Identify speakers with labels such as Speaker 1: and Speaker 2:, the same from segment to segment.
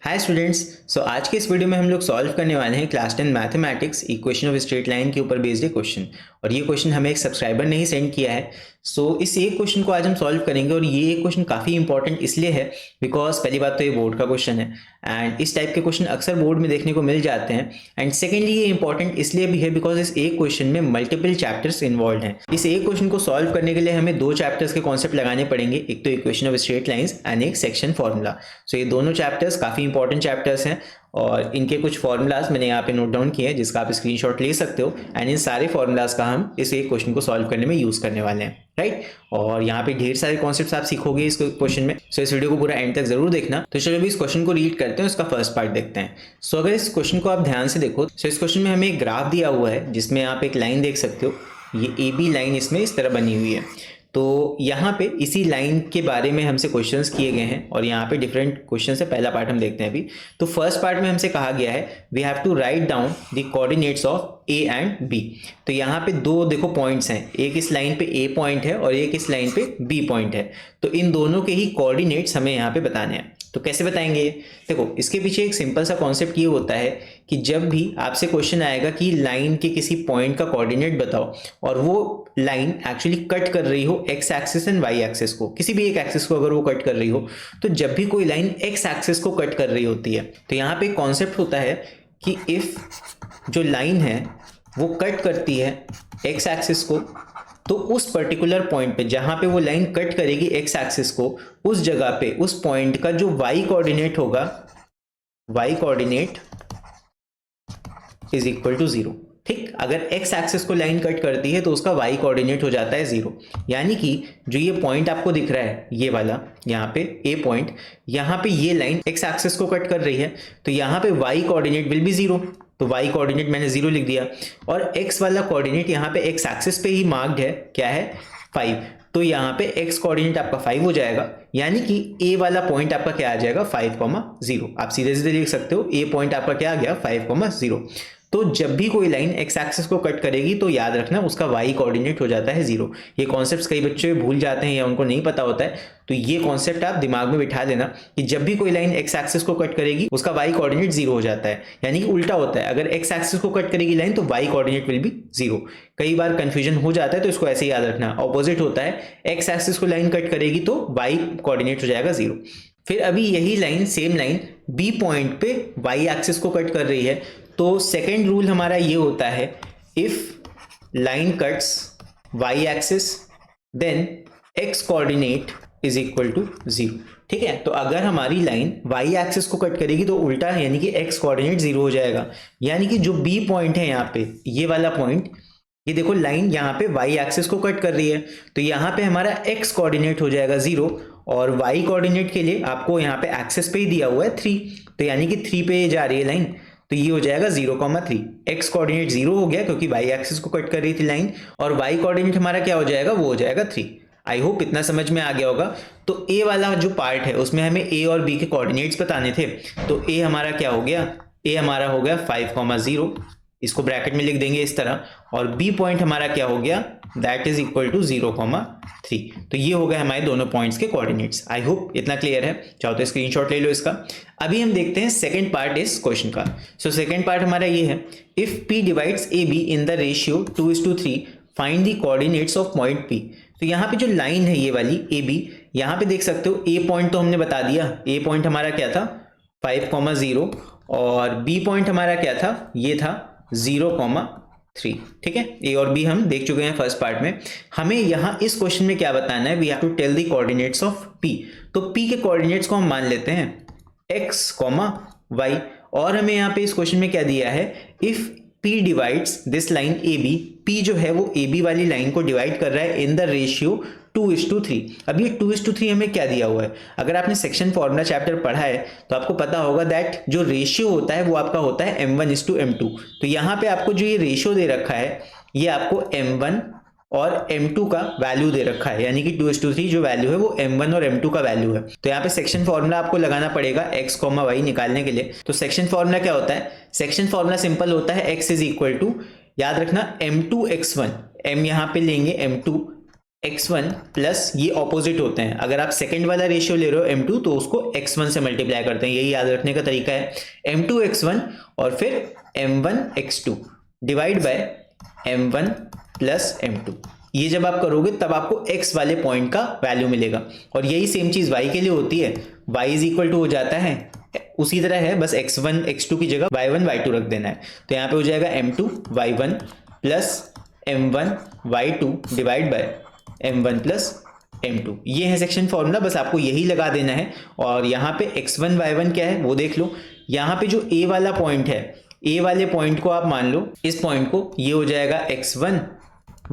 Speaker 1: Hi students. सो आज के इस वीडियो में हम लोग सॉल्व करने वाले हैं class 10 mathematics equation of straight line के ऊपर बेस्ड एक क्वेश्चन। और ये क्वेश्चन हमें एक सब्सक्राइबर ने ही सेंड किया है। सो इस एक क्वेश्चन को आज हम सॉल्व करेंगे और ये एक क्वेश्चन काफ़ी इंपॉर्टेंट इसलिए है बिकॉज पहली बात तो ये बोर्ड का क्वेश्चन है एंड इस टाइप के क्वेश्चन अक्सर बोर्ड में देखने को मिल जाते हैं। एंड सेकेंडली ये इंपॉर्टेंट इसलिए भी है बिकॉज इस एक क्वेश्चन में मल्टीपल चैप्टर्स इन्वॉल्व हैं। इस एक क्वेश्चन को सॉल्व करने के लिए हमें दो चैप्टर्स के कॉन्सेप्ट लगाने पड़ेंगे, एक तो equation of straight lines and एक सेक्शन फॉर्मूला। सो ये दोनों चैप्टर्स काफ़ी इंपॉर्टेंट चैप्टर्स हैं और इनके कुछ फॉर्मूलाज मैंने यहाँ पे नोट डाउन किए हैं जिसका आप स्क्रीनशॉट ले सकते हो। एंड इन सारे फॉर्मूलाज का हम इस एक क्वेश्चन को सॉल्व करने में यूज़ करने वाले हैं, राइट। और यहाँ पे ढेर सारे कॉन्सेप्ट्स आप सीखोगे इस क्वेश्चन में। सो इस वीडियो को पूरा एंड तक जरूर देखना। तो चलो अभी इस क्वेश्चन को रीड करते हैं, उसका फर्स्ट पार्ट देखते हैं। सो अगर इस क्वेश्चन को आप ध्यान से देखो तो इस क्वेश्चन में हमें एक ग्राफ दिया हुआ है जिसमें आप एक लाइन देख सकते हो। ये ए बी लाइन इसमें इस तरह बनी हुई है। तो यहाँ पे इसी लाइन के बारे में हमसे क्वेश्चंस किए गए हैं और यहाँ पे डिफरेंट क्वेश्चन है। पहला पार्ट हम देखते हैं अभी। तो फर्स्ट पार्ट में हमसे कहा गया है we have to write down the coordinates of A and B. तो यहाँ पे दो देखो पॉइंट्स हैं, एक इस लाइन पे ए पॉइंट है और एक इस लाइन पे बी पॉइंट है। तो इन दोनों के ही कोऑर्डिनेट्स हमें यहाँ पे बताने हैं। तो कैसे बताएंगे ये? देखो इसके पीछे एक सिंपल सा कॉन्सेप्ट ये होता है कि जब भी आपसे क्वेश्चन आएगा कि लाइन के किसी पॉइंट का कोऑर्डिनेट बताओ और वो लाइन एक्चुअली कट कर रही हो X axis and Y axis को, किसी भी एक एक्सिस को अगर वो कट कर रही हो, तो जब भी कोई लाइन एक्स एक्सिस को कट कर रही होती है तो यहाँ पे कॉन्सेप्ट होता है कि इफ जो लाइन है वो कट करती है एक्स एक्सिस को, तो उस पर्टिकुलर पॉइंट पे जहां पे वो लाइन कट करेगी एक्स एक्सिस को, उस जगह पे उस पॉइंट का जो वाई कोऑर्डिनेट होगा, Y coordinate is equal to 0। ठीक, अगर एक्स एक्सिस को लाइन कट करती है तो उसका वाई कोऑर्डिनेट हो जाता है 0। यानी कि जो ये पॉइंट आपको दिख रहा है ये वाला, यहाँ पे ए पॉइंट, यहाँ पे ये लाइन एक्स एक्सिस को कट कर रही है तो यहाँ पे वाई कोऑर्डिनेट विल बी 0। तो y कोऑर्डिनेट मैंने 0 लिख दिया और x वाला कोऑर्डिनेट यहाँ पे x एक्सिस पे ही मार्क्ड है, क्या है 5। तो यहाँ पे x कोऑर्डिनेट आपका 5 हो जाएगा, यानी कि a वाला पॉइंट आपका क्या आ जाएगा 5,0। आप सीधे सीधे लिख सकते हो a पॉइंट आपका क्या आ गया 5,0। तो जब भी कोई लाइन x एक्सिस को कट करेगी तो याद रखना उसका y कोऑर्डिनेट हो जाता है 0। ये कॉन्सेप्ट्स कई बच्चे भूल जाते हैं या उनको नहीं पता होता है, तो ये कॉन्सेप्ट आप दिमाग में बिठा लेना कि जब भी कोई लाइन x एक्सिस को कट करेगी उसका y कोऑर्डिनेट 0 हो जाता है। यानी कि उल्टा होता है, अगर x एक्सिस को कट करेगी लाइन तो y कोऑर्डिनेट विल बी 0। कई बार कंफ्यूजन हो जाता है तो इसको ऐसे याद रखना, ऑपोजिट होता है, x एक्सिस को लाइन कट करेगी तो y कोऑर्डिनेट हो जाएगा 0। फिर अभी यही line, same line B point पे y एक्सिस को कट कर रही है, तो सेकेंड रूल हमारा ये होता है if line cuts y axis then x coordinate is equal to 0। ठीक है, तो अगर हमारी लाइन y एक्सिस को कट करेगी तो उल्टा यानी कि x कोऑर्डिनेट 0 हो जाएगा। यानी कि जो b पॉइंट है यहाँ पे, ये वाला पॉइंट, ये देखो लाइन यहाँ पे y एक्सिस को कट कर रही है तो यहाँ पे हमारा x कोऑर्डिनेट हो जाएगा 0 और y कोऑर्डिनेट के लिए आपको यहाँ पे एक्सिस पे ही दिया हुआ है 3, तो यानी कि 3 पे जा रही है लाइन, तो ये हो जाएगा 0,3। x कोऑर्डिनेट 0 हो गया क्योंकि y एक्सिस को कट कर रही थी लाइन, और y कोऑर्डिनेट हमारा क्या हो जाएगा, वो हो जाएगा 3। आई होप इतना समझ में आ गया होगा। तो a वाला जो पार्ट है उसमें हमें a और b के कोऑर्डिनेट्स बताने थे, तो a हमारा क्या हो गया, a हमारा हो गया 5,0, इसको ब्रैकेट में लिख देंगे इस तरह, और b पॉइंट हमारा क्या हो गया, दैट इज इक्वल टू 0,3। तो ये हो गए हमारे दोनों पॉइंट्स के कोऑर्डिनेट्स। आई होप इतना क्लियर है। चाहो तो स्क्रीनशॉट ले लो इसका। अभी हम देखते हैं सेकंड पार्ट इस क्वेश्चन का। सो सेकंड पार्ट हमारा ये है if p divides ab in the ratio 2:3 find the coordinates of point p। तो यहाँ पे जो लाइन है ये वाली ab, यहाँ पे देख सकते हो a पॉइंट तो हमने बता दिया, a पॉइंट हमारा क्या था 5,0 और b पॉइंट हमारा क्या था, ये था 0,3। ठीक है, ए और बी हम देख चुके हैं फर्स्ट पार्ट में। हमें यहाँ इस क्वेश्चन में क्या बताना है, we have to tell the coordinates of P. तो पी के कोऑर्डिनेट्स को हम मान लेते हैं x, y, और हमें यहाँ पे इस क्वेश्चन में क्या दिया है, if p divides this line AB, p जो है वो AB वाली लाइन को डिवाइड कर रहा है इन द रेशियो 2:3। अब ये 2:3 हमें क्या दिया हुआ है, अगर आपने सेक्शन फॉर्मूला चैप्टर पढ़ा है तो आपको पता होगा दैट जो रेशियो होता है वो आपका होता है m1:m2। तो यहाँ पे आपको जो ये रेशियो दे रखा है ये आपको m1 और m2 का वैल्यू दे रखा है, यानी कि 2:3 जो वैल्यू है वो m1 और m2 का वैल्यू है। तो यहाँ पे सेक्शन फॉर्मूला आपको लगाना पड़ेगा x, y निकालने के लिए। तो सेक्शन फॉर्मूला क्या होता है, सेक्शन फॉर्मूला सिंपल होता है x इज इक्वल टू, याद रखना m2 x1, m यहाँ पे लेंगे m2 x1 प्लस ये ऑपोजिट होते हैं। अगर आप सेकंड वाला रेशियो ले रहे हो m2 तो उसको x1 से मल्टीप्लाई करते हैं, यही याद रखने का तरीका है। m2 x1 और फिर m1 x2 divide by m1 plus m2। ये जब आप करोगे तब आपको x वाले पॉइंट का वैल्यू मिलेगा, और यही सेम चीज y के लिए होती है। y इज इक्वल टू हो जाता है उसी तरह है, बस x1 x2 की जगह y1 y2 रख देना है। तो यहाँ पे हो जाएगा m2 y1 plus m1 y2 divide by m1 plus m2। ये है सेक्शन फॉर्मूला, बस आपको यही लगा देना है। और यहाँ पे x1 y1 क्या है वो देख लो। यहाँ पे जो a वाला पॉइंट है, a वाले पॉइंट को आप मान लो इस पॉइंट को, ये हो जाएगा x1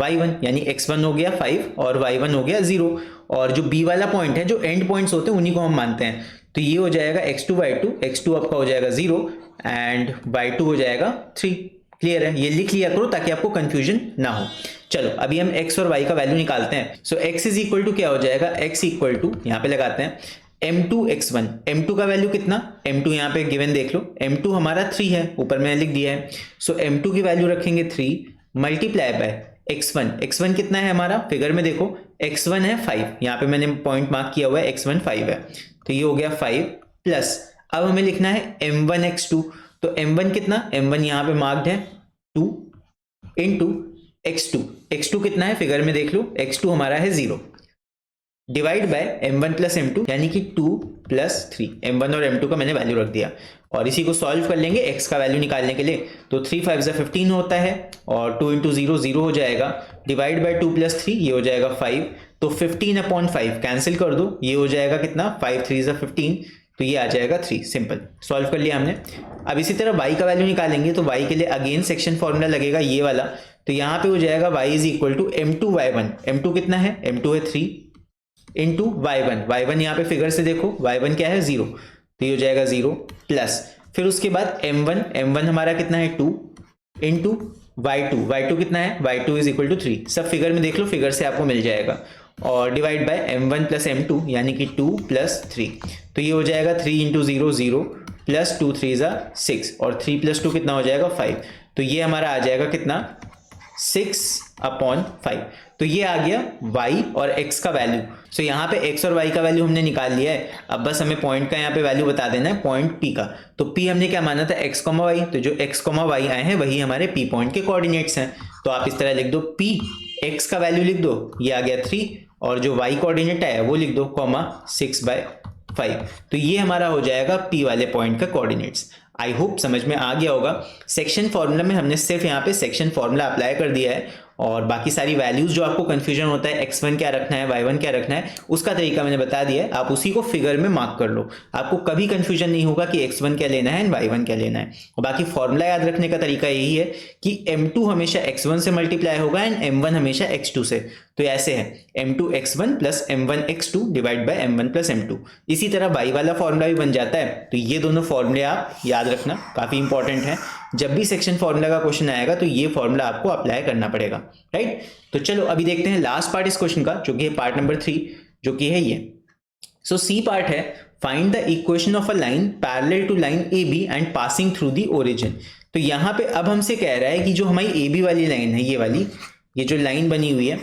Speaker 1: y1, यानी x1 हो गया 5 और y1 हो गया 0। और जो b वाला पॉइंट है, जो एंड पॉइंट्स होते हैं उन्हीं को हम मानते हैं, तो ये हो जाएगा x2 y2, x2 आपका हो जाएगा 0 एंड y2 हो जाएगा 3। क्लियर है? ये लिख लिया करो ताकि आपको कंफ्यूजन ना हो। चलो अभी हम x और y का वैल्यू निकालते हैं। सो x इज इक्वल टू क्या हो जाएगा, x इक्वल टू यहाँ पे लगाते हैं m2 x1। m2 का वैल्यू कितना, m2 यहाँ पे गिवन देख लो, m2 हमारा 3 है, ऊपर मैंने लिख दिया है। सो m2 की वैल्यू रखेंगे 3 मल्टीप्लाई बाय x1। x1 कितना है हमारा, फिगर में देखो x1 है 5, यहाँ पे मैंने पॉइंट मार्क किया हुआ है, x1 5 है, तो ये हो गया 5 प्लस अब हमें लिखना है m1 x2। तो m1 कितना, m1 यहाँ पे मार्क्ड है 2 इंटू x2। x2 कितना है फिगर में देख लो, x2 हमारा है 0 divide by m1 plus m2 यानी कि 2 प्लस 3। m1 और m2 का मैंने वैल्यू रख दिया, और इसी को सॉल्व कर लेंगे x का वैल्यू निकालने के लिए। तो 3 5 जा 15 होता है, और 2 इंटू 0 0 हो जाएगा, डिवाइड बाय 2 प्लस 3 ये हो जाएगा 5। तो 15/5 कैंसिल कर दो, ये हो जाएगा कितना, 5 3 जा 15, तो ये आ जाएगा 3। सिंपल, सॉल्व कर लिया हमने। अब इसी तरह y का वैल्यू निकालेंगे, तो y के लिए अगेन सेक्शन फॉर्मूला लगेगा ये वाला। तो यहाँ पे हो जाएगा y is equal to m2 y1। m2 कितना है, m2 है 3 इंटू y1 यहाँ पे फिगर से देखो y1 क्या है 0, तो ये हो जाएगा 0 प्लस फिर उसके बाद m1 हमारा कितना है 2 इंटू y2 कितना है, y2 इज इक्वल टू 3। सब फिगर में देख लो, फिगर से आपको मिल जाएगा, और divide by m1 plus m2 यानी कि 2 प्लस 3। तो ये हो जाएगा 3 इंटू 0 0 प्लस 2 3 जा 6, और 3 प्लस 2 कितना हो जाएगा 5। तो ये हमारा आ जाएगा कितना, 6/5। तो ये आ गया y और x का वैल्यू। सो यहाँ पे x और y का वैल्यू हमने निकाल लिया है। अब बस हमें पॉइंट का यहाँ पे वैल्यू बता देना है, पॉइंट p का। तो p हमने क्या माना था, x, y, तो जो x, y आए हैं वही हमारे p पॉइंट के कोऑर्डिनेट्स हैं। तो आप इस तरह लिख दो, p x का वैल्यू लिख दो, ये आ गया 3, और जो y कोऑर्डिनेट आया वो लिख दो, 6/5। तो ये हमारा हो जाएगा p वाले पॉइंट का कोऑर्डिनेट्स। आई होप समझ में आ गया होगा। सेक्शन फॉर्मूला में हमने सिर्फ यहाँ पे सेक्शन फॉर्मूला अप्लाई कर दिया है, और बाकी सारी वैल्यूज जो आपको कंफ्यूजन होता है, x1 क्या रखना है, y1 क्या रखना है, उसका तरीका मैंने बता दिया है। आप उसी को फिगर में मार्क कर लो, आपको कभी कंफ्यूजन नहीं होगा कि x1 क्या लेना है एंड y1 क्या लेना है। और बाकी फॉर्मूला याद रखने का तरीका यही है कि m2 हमेशा x1 से मल्टीप्लाई होगा एंड m1 हमेशा x2 से। तो ऐसे है m2 x1 plus m1 x2 divide by m1 plus m2। इसी तरह y वाला फॉर्मूला भी बन जाता है। तो ये दोनों फॉर्मूले आप याद रखना, काफी इंपॉर्टेंट है। जब भी सेक्शन फॉर्मूला का क्वेश्चन आएगा तो ये फॉर्मूला आपको अप्लाई करना पड़ेगा, राइट। तो चलो अभी देखते हैं लास्ट पार्ट इस क्वेश्चन का, जो कि है पार्ट नंबर 3, जो कि है ये। सो सी पार्ट है, find the equation of a line parallel to line A B and passing through the origin. तो यहाँ पे अब हमसे कह रहा है कि जो हमारी ए बी वाली लाइन है, ये वाली, ये जो लाइन बनी हुई है,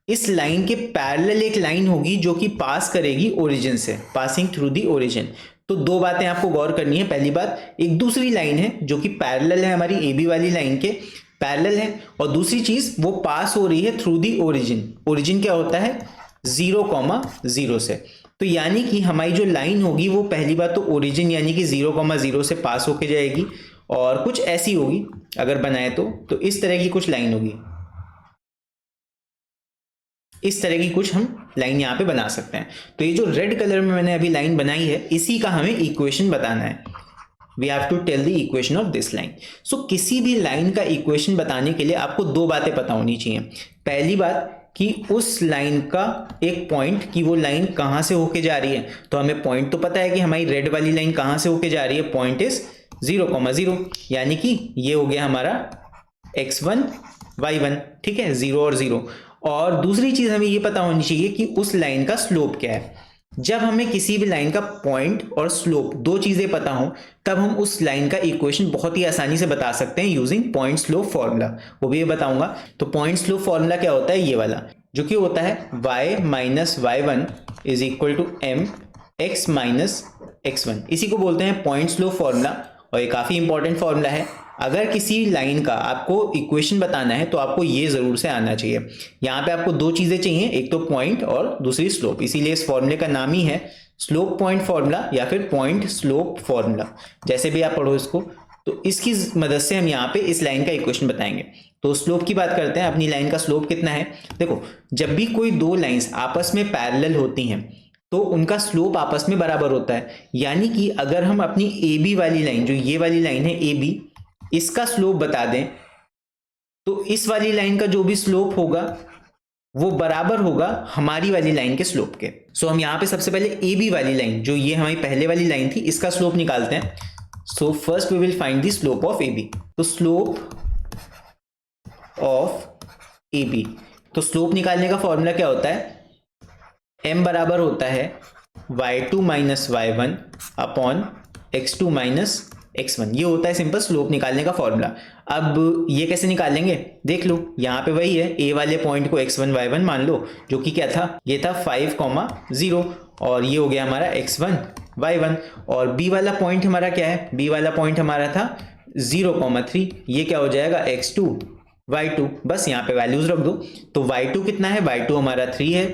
Speaker 1: इस लाइन के पैरेलल एक लाइन होगी जो कि पास करेगी ओरिजिन से, पासिंग थ्रू दी ओरिजिन। तो दो बातें आपको गौर करनी है। पहली बात, एक दूसरी लाइन है जो कि पैरेलल है हमारी ए बी वाली लाइन के, पैरेलल है, और दूसरी चीज वो पास हो रही है थ्रू दी ओरिजिन। ओरिजिन क्या होता है, 0,0 से। तो यानी कि हमारी जो लाइन होगी वो पहली बात तो ओरिजिन यानी कि 0,0 से पास होके जाएगी, और कुछ ऐसी होगी अगर बनाए तो इस तरह की कुछ लाइन होगी, इस तरह की कुछ हम लाइन यहाँ पे बना सकते हैं। तो ये जो रेड कलर में मैंने अभी लाइन बनाई है, इसी का हमें इक्वेशन बताना है। We have to tell the equation of this line. So किसी भी लाइन का इक्वेशन बताने के लिए आपको दो बातें पता होनी चाहिए। पहली बात कि उस लाइन का एक पॉइंट, कि वो लाइन कहाँ से होके जा रही है। तो हमें पॉइंट तो पता है कि हमारी रेड वाली लाइन कहाँ से होके जा रही है, पॉइंट इज 0,0, यानी कि ये हो गया हमारा x1 y1, ठीक है, 0 और 0। और दूसरी चीज हमें ये पता होनी चाहिए कि उस लाइन का स्लोप क्या है। जब हमें किसी भी लाइन का पॉइंट और स्लोप दो चीजें पता हो, तब हम उस लाइन का इक्वेशन बहुत ही आसानी से बता सकते हैं यूजिंग पॉइंट स्लोप फॉर्मूला। वो भी ये बताऊंगा। तो पॉइंट स्लोप फॉर्मूला क्या होता है, ये वाला। जो कि होता है y minus y1 is equal to m x minus x1। इसी को बोलते हैं पॉइंट स्लोप फॉर्मूला, और ये काफ़ी इंपॉर्टेंट फॉर्मूला है। अगर किसी लाइन का आपको इक्वेशन बताना है तो आपको ये ज़रूर से आना चाहिए। यहाँ पे आपको दो चीज़ें चाहिए, एक तो पॉइंट और दूसरी स्लोप, इसीलिए इस फॉर्मूले का नाम ही है स्लोप पॉइंट फॉर्मूला या फिर पॉइंट स्लोप फॉर्मूला, जैसे भी आप पढ़ो इसको। तो इसकी मदद से हम यहाँ पे इस लाइन का इक्वेशन बताएंगे। तो स्लोप की बात करते हैं, अपनी लाइन का स्लोप कितना है। देखो, जब भी कोई दो लाइंस आपस में पैरेलल होती हैं तो उनका स्लोप आपस में बराबर होता है। यानी कि अगर हम अपनी ए बी वाली लाइन, जो ये वाली लाइन है ए बी, इसका स्लोप बता दें तो इस वाली लाइन का जो भी स्लोप होगा वो बराबर होगा हमारी वाली लाइन के स्लोप के। सो हम यहाँ पे सबसे पहले ए बी वाली लाइन, जो ये हमारी पहले वाली लाइन थी, इसका स्लोप निकालते हैं। So first we will find the slope of A B. तो स्लोप ऑफ ए बी, तो स्लोप निकालने का फॉर्मूला क्या होता है, m बराबर होता है y2 minus y1 upon x2 minus x1। ये होता है सिंपल स्लोप निकालने का फॉर्मूला। अब ये कैसे निकालेंगे, देख लो, यहाँ पे वही है, a वाले पॉइंट को x1 y1 मान लो, जो कि क्या था, ये था 5,0, और ये हो गया हमारा x1 y1। और b वाला पॉइंट हमारा क्या है, b वाला पॉइंट हमारा था 0,3, ये क्या हो जाएगा x2 y2। बस यहाँ पे वैल्यूज रख दो। तो y2 कितना है, y2 हमारा 3 है,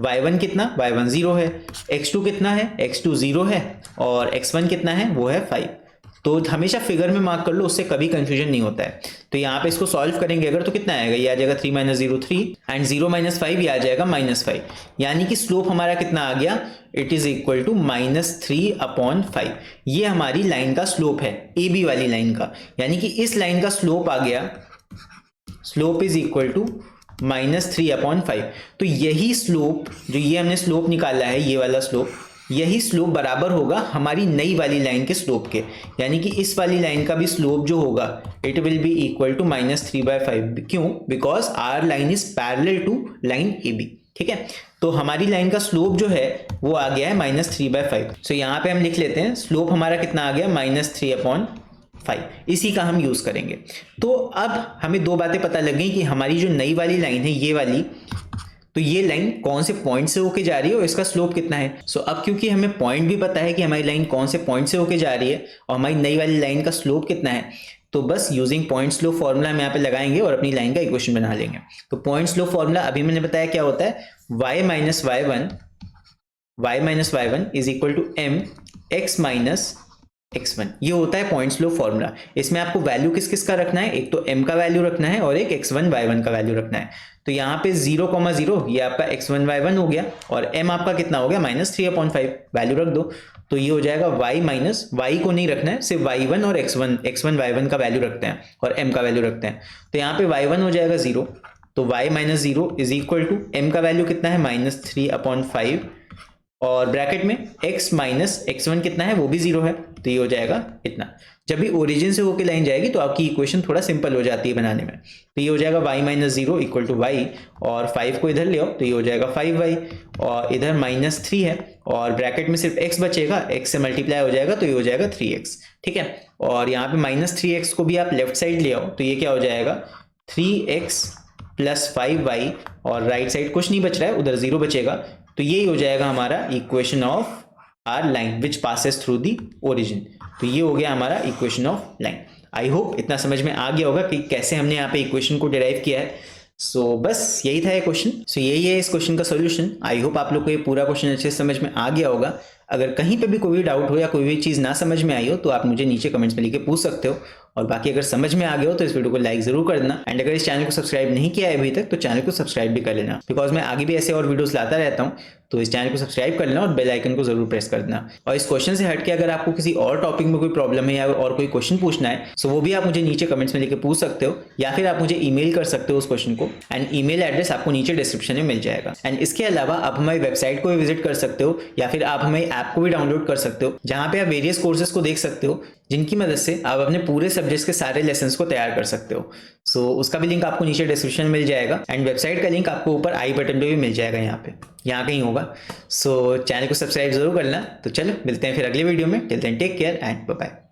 Speaker 1: y1 कितना, y1 0 है, x2 कितना है, x2 0 है, और x1 कितना है, वो है 5। तो हमेशा फिगर में मार्क कर लो, उससे कभी कंफ्यूजन नहीं होता है। तो यहाँ पे इसको सॉल्व करेंगे अगर, तो कितना आएगा, ये आ जाएगा 3 माइनस 0 3, एंड 0 माइनस 5 ये आ जाएगा -5। यानी कि स्लोप हमारा कितना आ गया, इट इज इक्वल टू -3/5। ये हमारी लाइन का स्लोप है, ए बी वाली लाइन का। यानी कि इस लाइन का स्लोप आ गया, स्लोप इज इक्वल टू -3/5। तो यही स्लोप, जो ये हमने स्लोप निकाला है, ये वाला स्लोप, यही स्लोप बराबर होगा हमारी नई वाली लाइन के स्लोप के। यानी कि इस वाली लाइन का भी स्लोप जो होगा, it will be equal to -3/5। क्यों, because our line is parallel to line A B. ठीक है, तो हमारी लाइन का स्लोप जो है वो आ गया है -3/5। सो यहाँ पे हम लिख लेते हैं, स्लोप हमारा कितना आ गया, -3/5। इसी का हम यूज करेंगे। तो अब हमें दो बातें पता लग गई कि हमारी जो नई वाली लाइन है, ये वाली, तो ये लाइन कौन से पॉइंट से होके जा रही है और इसका स्लोप कितना है। सो अब क्योंकि हमें पॉइंट भी पता है कि हमारी लाइन कौन से पॉइंट से होके जा रही है और हमारी नई वाली लाइन का स्लोप कितना है, तो बस यूजिंग पॉइंट स्लोप फॉर्मूला हम यहाँ पे लगाएंगे और अपनी लाइन का इक्वेशन बना लेंगे। तो पॉइंट स्लोप फॉर्मूला अभी मैंने बताया क्या होता है, y minus y1 is equal to m x minus x1। ये होता है पॉइंट स्लोप फॉर्मूला। इसमें आपको वैल्यू किस किस का रखना है, एक तो m का वैल्यू रखना है और एक x1 y1 का वैल्यू रखना है। तो यहाँ पे 0,0 ये आपका x1 y1 हो गया, और m आपका कितना हो गया, -3/5। वैल्यू रख दो, तो ये हो जाएगा y माइनस, y को नहीं रखना है, सिर्फ y1 और x1 y1 का वैल्यू रखते हैं और m का वैल्यू रखते हैं। तो यहाँ पे y1 हो जाएगा 0, तो y minus 0 is equal to m का वैल्यू कितना है, -3/5, और ब्रैकेट में x माइनस x1 कितना है, वो भी 0 है, तो ये हो जाएगा इतना। जब भी ओरिजिन से होकर लाइन जाएगी तो आपकी इक्वेशन थोड़ा सिंपल हो जाती है बनाने में। तो ये हो जाएगा y minus 0 equal to y, और 5 को इधर ले आओ तो ये हो जाएगा 5y, और इधर -3 है, और ब्रैकेट में सिर्फ x बचेगा, x से मल्टीप्लाई हो जाएगा तो ये हो जाएगा 3x। ठीक है, और यहाँ पे -3x को भी आप लेफ्ट साइड ले आओ तो ये क्या हो जाएगा, 3x प्लस 5y, और राइट साइड कुछ नहीं बच रहा है, उधर 0 बचेगा। तो यही हो जाएगा हमारा equation of our line which passes through the origin. तो ये हो गया हमारा equation of line. I hope इतना समझ में आ गया होगा कि कैसे हमने यहाँ पे इक्वेशन को डिराइव किया है। सो बस यही था ये क्वेश्चन। सो यही है इस क्वेश्चन का सॉल्यूशन। आई होप आप लोग को ये पूरा क्वेश्चन अच्छे से समझ में आ गया होगा। अगर कहीं पे भी कोई भी डाउट हो या कोई भी चीज़ ना समझ में आई हो तो आप मुझे नीचे कमेंट्स में लिख के पूछ सकते हो। और बाकी अगर समझ में आ गया हो तो इस वीडियो को लाइक जरूर कर देना, एंड अगर इस चैनल को सब्सक्राइब नहीं किया है अभी तक तो चैनल को सब्सक्राइब भी कर लेना, बिकॉज मैं आगे भी ऐसे और वीडियोस लाता रहता हूँ। तो इस चैनल को सब्सक्राइब कर लेना और बेल आइकन को जरूर प्रेस कर देना। और इस क्वेश्चन से हटके अगर आपको किसी और टॉपिक में कोई प्रॉब्लम है या और कोई क्वेश्चन पूछना है तो वो भी आप मुझे नीचे कमेंट्स में लिखकर पूछ सकते हो, या फिर आप मुझे ईमेल कर सकते हो उस क्वेश्चन को, एंड ईमेल एड्रेस आपको नीचे डिस्क्रिप्शन में मिल जाएगा। एंड इसके अलावा आप हमारी वेबसाइट को भी विजिट कर सकते हो, या फिर आप हमारी ऐप को भी डाउनलोड कर सकते हो, जहाँ पे आप वेरियस कोर्सेज को देख सकते हो, जिनकी मदद से आप अपने पूरे सब्जेक्ट्स के सारे लेसन्स को तैयार कर सकते हो। सो उसका भी लिंक आपको नीचे डिस्क्रिप्शन में मिल जाएगा, एंड वेबसाइट का लिंक आपको ऊपर आई बटन पे भी मिल जाएगा, यहाँ कहीं होगा। सो चैनल को सब्सक्राइब जरूर करना। तो चलो मिलते हैं फिर अगले वीडियो में। Till then take care and bye bye.